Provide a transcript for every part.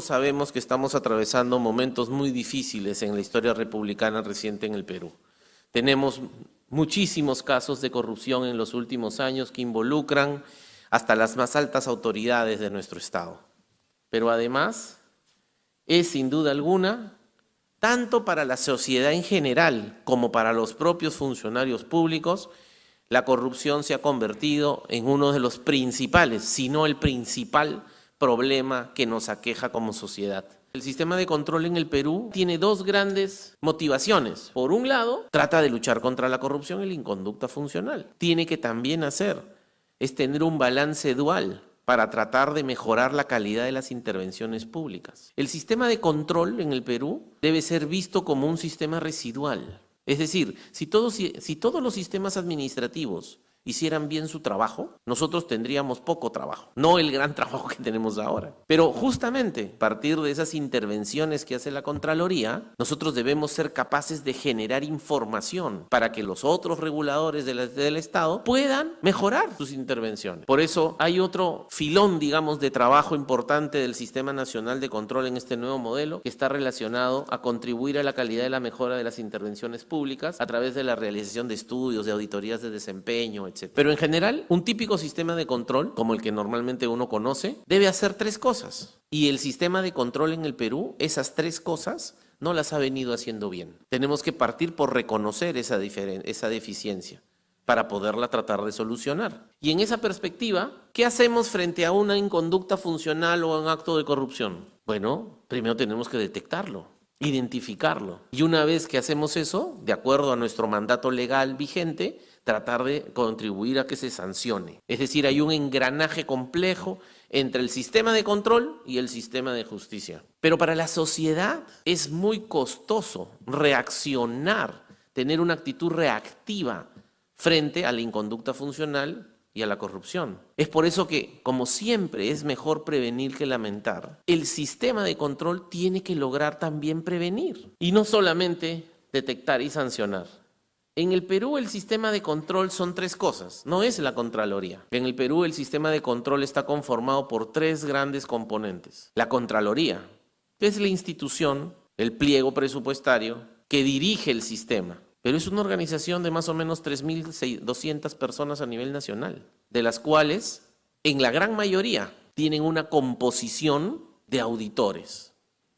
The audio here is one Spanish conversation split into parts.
sabemos que estamos atravesando momentos muy difíciles en la historia republicana reciente en el Perú. Tenemos muchísimos casos de corrupción en los últimos años que involucran hasta las más altas autoridades de nuestro Estado. Pero además, es sin duda alguna, tanto para la sociedad en general como para los propios funcionarios públicos, la corrupción se ha convertido en uno de los principales, si no el principal problema que nos aqueja como sociedad. El sistema de control en el Perú tiene dos grandes motivaciones. Por un lado, trata de luchar contra la corrupción y la inconducta funcional. Tiene que también es tener un balance dual para tratar de mejorar la calidad de las intervenciones públicas. El sistema de control en el Perú debe ser visto como un sistema residual. Es decir, si todos los sistemas administrativos hicieran bien su trabajo, nosotros tendríamos poco trabajo, no el gran trabajo que tenemos ahora. Pero justamente a partir de esas intervenciones que hace la Contraloría, nosotros debemos ser capaces de generar información para que los otros reguladores del Estado puedan mejorar sus intervenciones. Por eso hay otro filón, digamos, de trabajo importante del Sistema Nacional de Control en este nuevo modelo que está relacionado a contribuir a la calidad y la mejora de las intervenciones públicas a través de la realización de estudios, de auditorías de desempeño, etc. Pero en general, un típico sistema de control, como el que normalmente uno conoce, debe hacer tres cosas. Y el sistema de control en el Perú, esas tres cosas, no las ha venido haciendo bien. Tenemos que partir por reconocer esa deficiencia para poderla tratar de solucionar. Y en esa perspectiva, ¿qué hacemos frente a una inconducta funcional o a un acto de corrupción? Bueno, primero tenemos que detectarlo, identificarlo. Y una vez que hacemos eso, de acuerdo a nuestro mandato legal vigente, tratar de contribuir a que se sancione. Es decir, hay un engranaje complejo entre el sistema de control y el sistema de justicia. Pero para la sociedad es muy costoso reaccionar, tener una actitud reactiva frente a la inconducta funcional y a la corrupción. Es por eso que, como siempre, es mejor prevenir que lamentar. El sistema de control tiene que lograr también prevenir y no solamente detectar y sancionar. En el Perú el sistema de control son tres cosas, no es la Contraloría. En el Perú el sistema de control está conformado por tres grandes componentes. La Contraloría, que es la institución, el pliego presupuestario, que dirige el sistema. Pero es una organización de más o menos 3.200 personas a nivel nacional, de las cuales, en la gran mayoría, tienen una composición de auditores.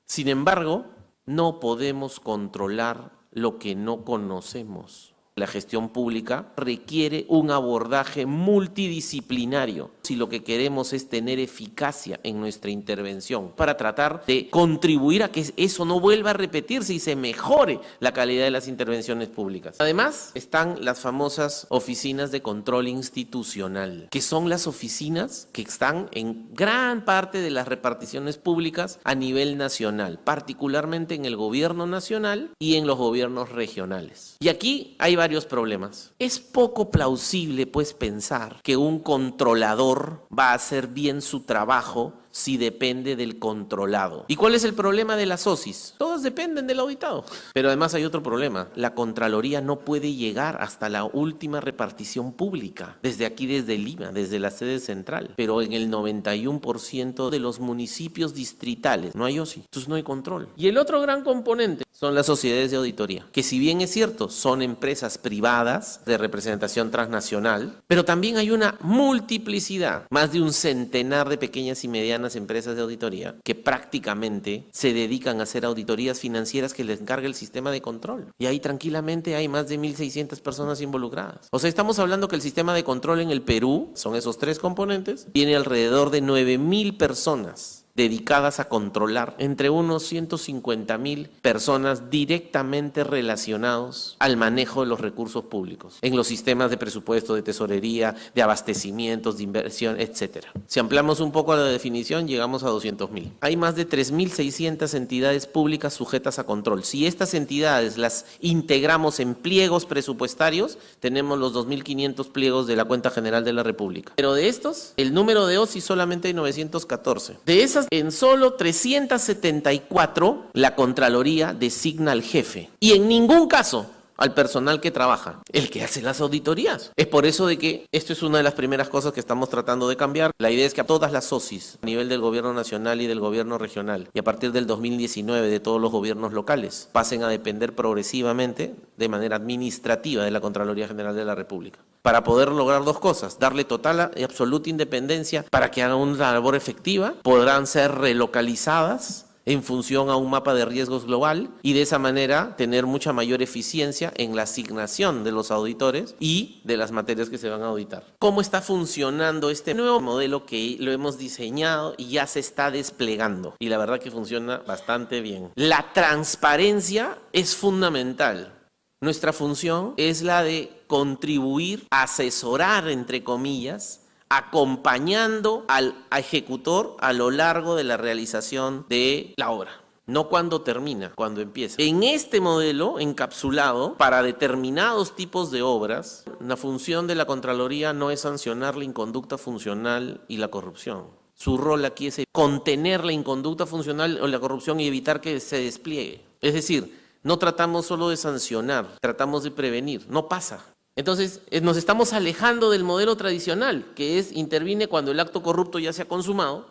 Sin embargo, no podemos controlar lo que no conocemos. La gestión pública requiere un abordaje multidisciplinario si lo que queremos es tener eficacia en nuestra intervención para tratar de contribuir a que eso no vuelva a repetirse y se mejore la calidad de las intervenciones públicas. Además, están las famosas oficinas de control institucional, que son las oficinas que están en gran parte de las reparticiones públicas a nivel nacional, particularmente en el gobierno nacional y en los gobiernos regionales. Y aquí hay varios problemas. Es poco plausible, pues, pensar que un controlador va a hacer bien su trabajo si depende del controlado. ¿Y cuál es el problema de las OSIs? Todas dependen del auditado. Pero además hay otro problema. La Contraloría no puede llegar hasta la última repartición pública. Desde aquí, desde Lima, desde la sede central. Pero en el 91% de los municipios distritales no hay OSI. Entonces no hay control. Y el otro gran componente son las sociedades de auditoría, que si bien es cierto, son empresas privadas de representación transnacional, pero también hay una multiplicidad, más de un centenar de pequeñas y medianas empresas de auditoría que prácticamente se dedican a hacer auditorías financieras que les encarga el sistema de control. Y ahí tranquilamente hay más de 1.600 personas involucradas. O sea, estamos hablando que el sistema de control en el Perú, son esos tres componentes, tiene alrededor de 9.000 personas dedicadas a controlar entre unos 150.000 personas directamente relacionados al manejo de los recursos públicos, en los sistemas de presupuesto, de tesorería, de abastecimientos, de inversión, etc. Si ampliamos un poco la definición, llegamos a 200.000. Hay más de 3.600 entidades públicas sujetas a control. Si estas entidades las integramos en pliegos presupuestarios, tenemos los 2.500 pliegos de la Cuenta General de la República. Pero de estos, el número de OSI solamente hay 914. De esas, en solo 374, la Contraloría designa al jefe. Y en ningún caso al personal que trabaja? El que hace las auditorías. Es por eso de que esto es una de las primeras cosas que estamos tratando de cambiar. La idea es que a todas las SOSIs, a nivel del gobierno nacional y del gobierno regional, y a partir del 2019 de todos los gobiernos locales, pasen a depender progresivamente de manera administrativa de la Contraloría General de la República. Para poder lograr dos cosas: darle total y absoluta independencia para que hagan una labor efectiva, podrán ser relocalizadas en función a un mapa de riesgos global y de esa manera tener mucha mayor eficiencia en la asignación de los auditores y de las materias que se van a auditar. ¿Cómo está funcionando este nuevo modelo que lo hemos diseñado y ya se está desplegando? Y la verdad que funciona bastante bien. La transparencia es fundamental. Nuestra función es la de contribuir, asesorar, entre comillas, acompañando al ejecutor a lo largo de la realización de la obra. No cuando termina, cuando empieza. En este modelo encapsulado, para determinados tipos de obras, la función de la Contraloría no es sancionar la inconducta funcional y la corrupción. Su rol aquí es contener la inconducta funcional o la corrupción y evitar que se despliegue. Es decir, no tratamos solo de sancionar, tratamos de prevenir. No pasa. Entonces, nos estamos alejando del modelo tradicional, que es interviene cuando el acto corrupto ya se ha consumado,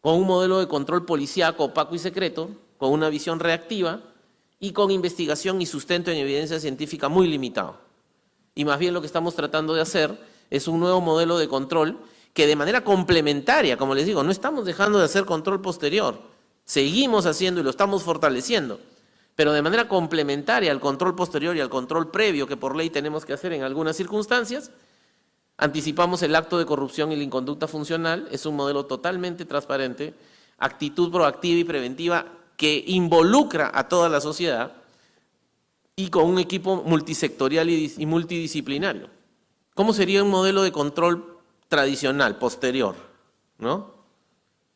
con un modelo de control policíaco, opaco y secreto, con una visión reactiva y con investigación y sustento en evidencia científica muy limitado. Y más bien lo que estamos tratando de hacer es un nuevo modelo de control que de manera complementaria, como les digo, no estamos dejando de hacer control posterior, seguimos haciendo y lo estamos fortaleciendo, pero de manera complementaria al control posterior y al control previo que por ley tenemos que hacer en algunas circunstancias, anticipamos el acto de corrupción y la inconducta funcional. Es un modelo totalmente transparente, actitud proactiva y preventiva que involucra a toda la sociedad y con un equipo multisectorial y multidisciplinario. ¿Cómo sería un modelo de control tradicional, posterior? ¿No?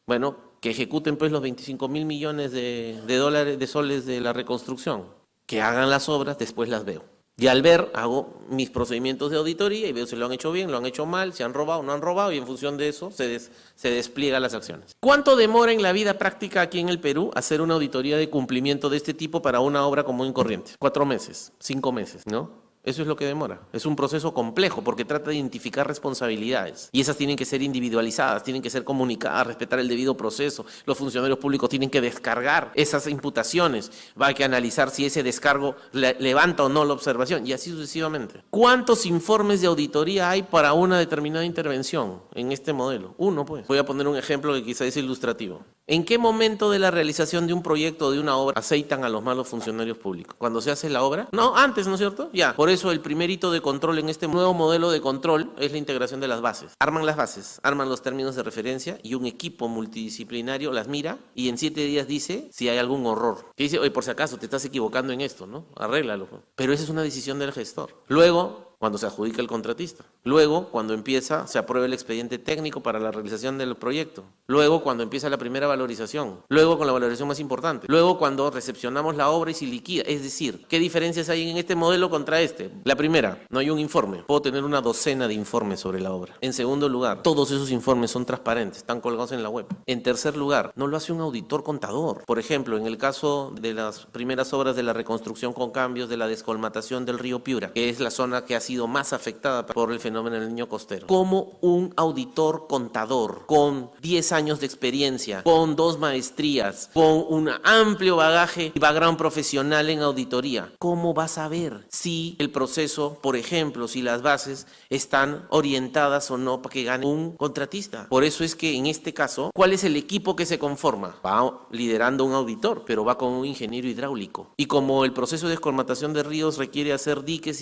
Bueno, que ejecuten pues los 25.000 millones de soles de la reconstrucción, que hagan las obras, después las veo. Y al ver, hago mis procedimientos de auditoría y veo si lo han hecho bien, lo han hecho mal, si han robado o no han robado, y en función de eso se despliegan las acciones. ¿Cuánto demora en la vida práctica aquí en el Perú hacer una auditoría de cumplimiento de este tipo para una obra común y corriente? 4 meses, 5 meses, ¿no? Eso es lo que demora. Es un proceso complejo porque trata de identificar responsabilidades y esas tienen que ser individualizadas, tienen que ser comunicadas, respetar el debido proceso. Los funcionarios públicos tienen que descargar esas imputaciones. Va a que analizar si ese descargo levanta o no la observación y así sucesivamente. ¿Cuántos informes de auditoría hay para una determinada intervención en este modelo? Uno, pues. Voy a poner un ejemplo que quizá es ilustrativo. ¿En qué momento de la realización de un proyecto o de una obra aceitan a los malos funcionarios públicos? ¿Cuando se hace la obra? No, antes, ¿no es cierto? Ya. Por eso el primer hito de control en este nuevo modelo de control es la integración de las bases. Arman las bases, arman los términos de referencia y un equipo multidisciplinario las mira y en 7 días dice si hay algún horror. Que dice, oye, por si acaso te estás equivocando en esto, ¿no? Arréglalo. Pero esa es una decisión del gestor. Luego, cuando se adjudica el contratista. Luego, cuando empieza, se aprueba el expediente técnico para la realización del proyecto. Luego, cuando empieza la primera valorización. Luego, con la valorización más importante. Luego, cuando recepcionamos la obra y se liquida. Es decir, ¿qué diferencias hay en este modelo contra este? La primera, no hay un informe. Puedo tener una docena de informes sobre la obra. En segundo lugar, todos esos informes son transparentes, están colgados en la web. En tercer lugar, no lo hace un auditor contador. Por ejemplo, en el caso de las primeras obras de la reconstrucción con cambios de la descolmatación del río Piura, que es la zona que ha sido más afectada por el fenómeno del Niño Costero. Como un auditor contador con 10 años de experiencia, con 2 maestrías, con un amplio bagaje y background profesional en auditoría, ¿cómo vas a ver si el proceso, por ejemplo, si las bases están orientadas o no para que gane un contratista? Por eso es que en este caso, ¿cuál es el equipo que se conforma? Va liderando un auditor, pero va con un ingeniero hidráulico. Y como el proceso de descolmatación de ríos requiere hacer diques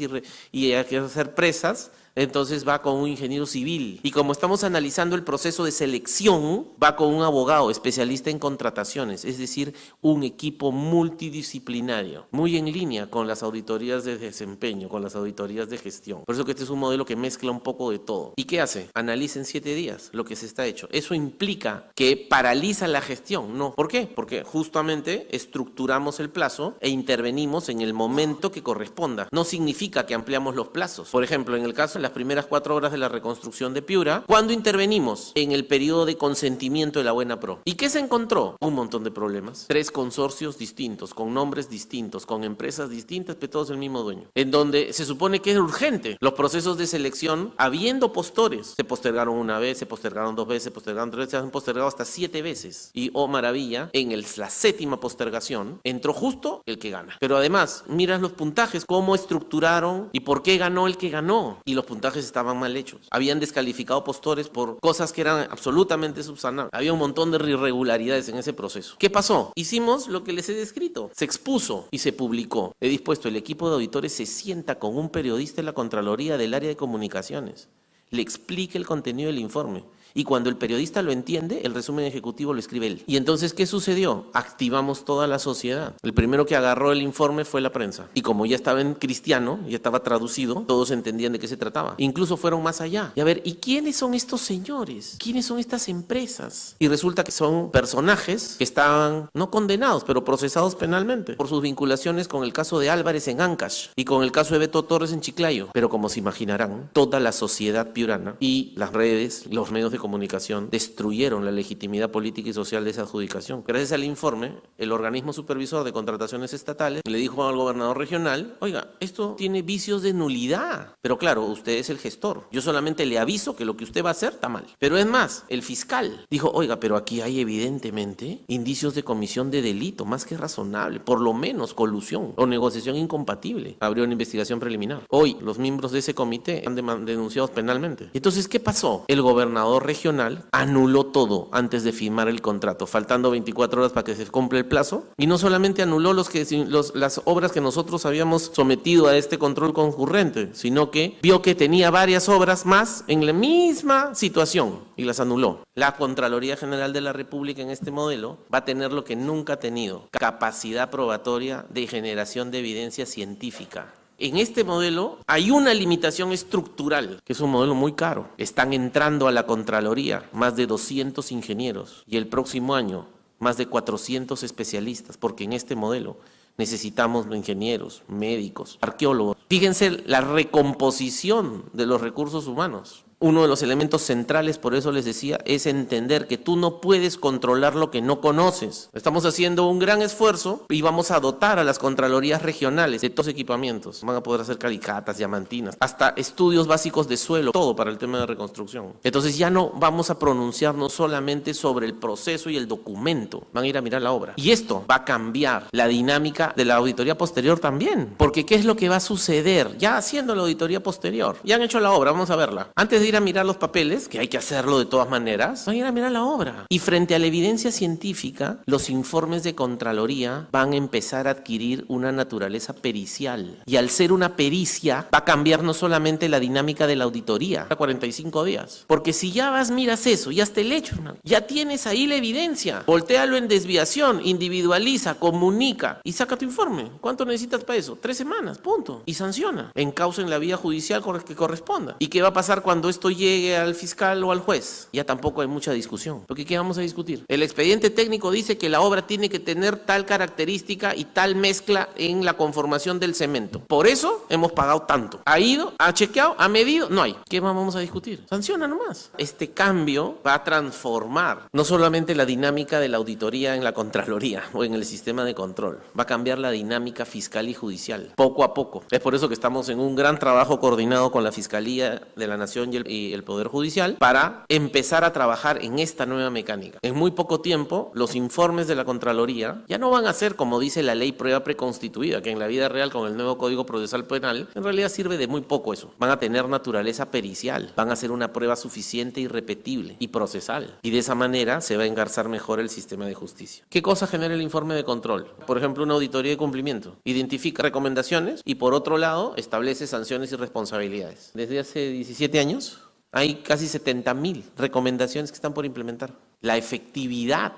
y hacer presas, entonces va con un ingeniero civil. Y como estamos analizando el proceso de selección, va con un abogado especialista en contrataciones, es decir, un equipo multidisciplinario, muy en línea con las auditorías de desempeño, con las auditorías de gestión. Por eso que este es un modelo que mezcla un poco de todo. ¿Y qué hace? Analiza en 7 días lo que se está hecho. Eso implica que paraliza la gestión, ¿no? ¿Por qué? Porque justamente estructuramos el plazo e intervenimos en el momento que corresponda. No significa que ampliamos los plazos. Por ejemplo, en el caso en las primeras 4 horas de la reconstrucción de Piura, cuando intervenimos en el periodo de consentimiento de la Buena Pro. ¿Y qué se encontró? Un montón de problemas. 3 consorcios distintos, con nombres distintos, con empresas distintas, pero todos el mismo dueño. En donde se supone que es urgente. Los procesos de selección, habiendo postores, se postergaron una vez, se postergaron 2 veces, se postergaron 3 veces, se han postergado hasta 7 veces. Y, oh maravilla, en la 7ª postergación, entró justo el que gana. Pero además, miras los puntajes, cómo estructuraron y por qué ganó el que ganó. Y los puntajes estaban mal hechos. Habían descalificado postores por cosas que eran absolutamente subsanables. Había un montón de irregularidades en ese proceso. ¿Qué pasó? Hicimos lo que les he descrito. Se expuso y se publicó. He dispuesto, el equipo de auditores se sienta con un periodista en la Contraloría del área de comunicaciones. Le explica el contenido del informe. Y cuando el periodista lo entiende, el resumen ejecutivo lo escribe él. Y entonces, ¿qué sucedió? Activamos toda la sociedad. El primero que agarró el informe fue la prensa. Y como ya estaba en cristiano, ya estaba traducido, todos entendían de qué se trataba. Incluso fueron más allá. Y a ver, ¿y quiénes son estos señores? ¿Quiénes son estas empresas? Y resulta que son personajes que estaban, no condenados, pero procesados penalmente por sus vinculaciones con el caso de Álvarez en Ancash y con el caso de Beto Torres en Chiclayo. Pero como se imaginarán, toda la sociedad piurana y las redes, los medios de comunicación destruyeron la legitimidad política y social de esa adjudicación. Gracias al informe, el organismo supervisor de contrataciones estatales le dijo al gobernador regional, oiga, esto tiene vicios de nulidad, pero claro, usted es el gestor, yo solamente le aviso que lo que usted va a hacer está mal. Pero es más, el fiscal dijo, oiga, pero aquí hay evidentemente indicios de comisión de delito, más que razonable, por lo menos colusión o negociación incompatible. Abrió una investigación preliminar. Hoy, los miembros de ese comité han denunciado penalmente. Entonces, ¿qué pasó? El gobernador regional anuló todo antes de firmar el contrato, faltando 24 horas para que se cumpla el plazo, y no solamente anuló las obras que nosotros habíamos sometido a este control concurrente, sino que vio que tenía varias obras más en la misma situación y las anuló. La Contraloría General de la República en este modelo va a tener lo que nunca ha tenido, capacidad probatoria de generación de evidencia científica. En este modelo hay una limitación estructural, que es un modelo muy caro. Están entrando a la Contraloría más de 200 ingenieros y el próximo año más de 400 especialistas, porque en este modelo necesitamos ingenieros, médicos, arqueólogos. Fíjense la recomposición de los recursos humanos. Uno de los elementos centrales, por eso les decía, es entender que tú no puedes controlar lo que no conoces. Estamos haciendo un gran esfuerzo y vamos a dotar a las contralorías regionales de todos los equipamientos. Van a poder hacer calicatas, diamantinas, hasta estudios básicos de suelo, todo para el tema de reconstrucción. Entonces ya no vamos a pronunciarnos solamente sobre el proceso y el documento, van a ir a mirar la obra. Y esto va a cambiar la dinámica de la auditoría posterior también, porque ¿qué es lo que va a suceder? Ya haciendo la auditoría posterior, ya han hecho la obra, vamos a verla. Antes de ir a mirar los papeles, que hay que hacerlo de todas maneras, van a ir a mirar la obra. Y frente a la evidencia científica, los informes de Contraloría van a empezar a adquirir una naturaleza pericial. Y al ser una pericia, va a cambiar no solamente la dinámica de la auditoría, a 45 días. Porque si ya vas, miras eso, ya está el hecho, hermano. Ya tienes ahí la evidencia. Voltéalo en desviación, individualiza, comunica y saca tu informe. ¿Cuánto necesitas para eso? 3 semanas, punto. Y sanciona. Encausa en la vía judicial que corresponda. ¿Y qué va a pasar cuando esto llegue al fiscal o al juez? Ya tampoco hay mucha discusión. Porque ¿qué vamos a discutir? El expediente técnico dice que la obra tiene que tener tal característica y tal mezcla en la conformación del cemento. Por eso hemos pagado tanto. ¿Ha ido? ¿Ha chequeado? ¿Ha medido? No hay. ¿Qué más vamos a discutir? Sanciona nomás. Este cambio va a transformar no solamente la dinámica de la auditoría en la Contraloría o en el sistema de control, va a cambiar la dinámica fiscal y judicial, poco a poco. Es por eso que estamos en un gran trabajo coordinado con la Fiscalía de la Nación y el Poder Judicial para empezar a trabajar en esta nueva mecánica. En muy poco tiempo, los informes de la Contraloría ya no van a ser, como dice la ley, prueba preconstituida, que en la vida real con el nuevo Código Procesal Penal, en realidad sirve de muy poco eso. Van a tener naturaleza pericial, van a ser una prueba suficiente y repetible y procesal. Y de esa manera se va a engarzar mejor el sistema de justicia. ¿Qué cosa genera el informe de control? Por ejemplo, una auditoría de cumplimiento. Identifica recomendaciones y por otro lado establece sanciones y responsabilidades. Desde hace 17 años hay casi 70.000 recomendaciones que están por implementar. La efectividad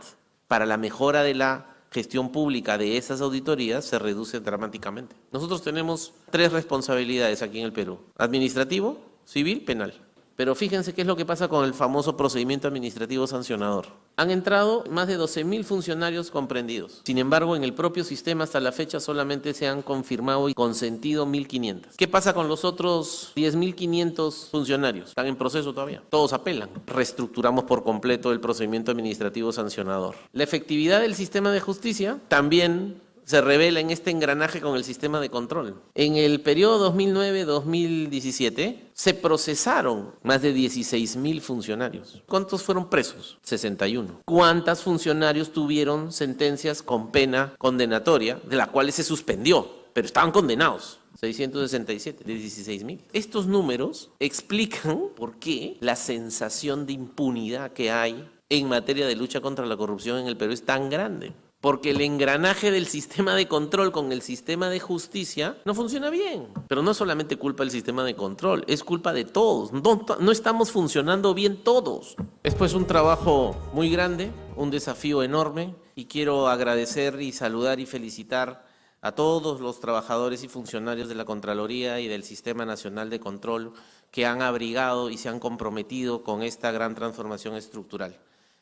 para la mejora de la gestión pública de esas auditorías se reduce dramáticamente. Nosotros tenemos 3 responsabilidades aquí en el Perú: administrativo, civil, penal. Pero fíjense qué es lo que pasa con el famoso procedimiento administrativo sancionador. Han entrado más de 12.000 funcionarios comprendidos. Sin embargo, en el propio sistema hasta la fecha solamente se han confirmado y consentido 1.500. ¿Qué pasa con los otros 10.500 funcionarios? Están en proceso todavía. Todos apelan. Reestructuramos por completo el procedimiento administrativo sancionador. La efectividad del sistema de justicia también se revela en este engranaje con el sistema de control. En el periodo 2009-2017 se procesaron más de 16.000 funcionarios. ¿Cuántos fueron presos? 61. ¿Cuántos funcionarios tuvieron sentencias con pena condenatoria, de las cuales se suspendió, pero estaban condenados? 667, de 16.000. Estos números explican por qué la sensación de impunidad que hay en materia de lucha contra la corrupción en el Perú es tan grande. Porque el engranaje del sistema de control con el sistema de justicia no funciona bien. Pero no es solamente culpa del sistema de control, es culpa de todos. No estamos funcionando bien todos. Es pues un trabajo muy grande, un desafío enorme, y quiero agradecer y saludar y felicitar a todos los trabajadores y funcionarios de la Contraloría y del Sistema Nacional de Control que han abrigado y se han comprometido con esta gran transformación estructural.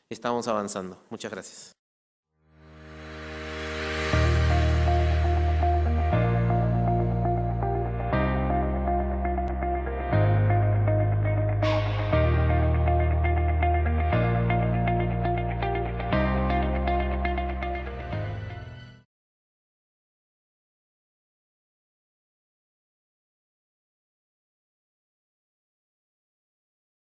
Estamos avanzando. Muchas gracias.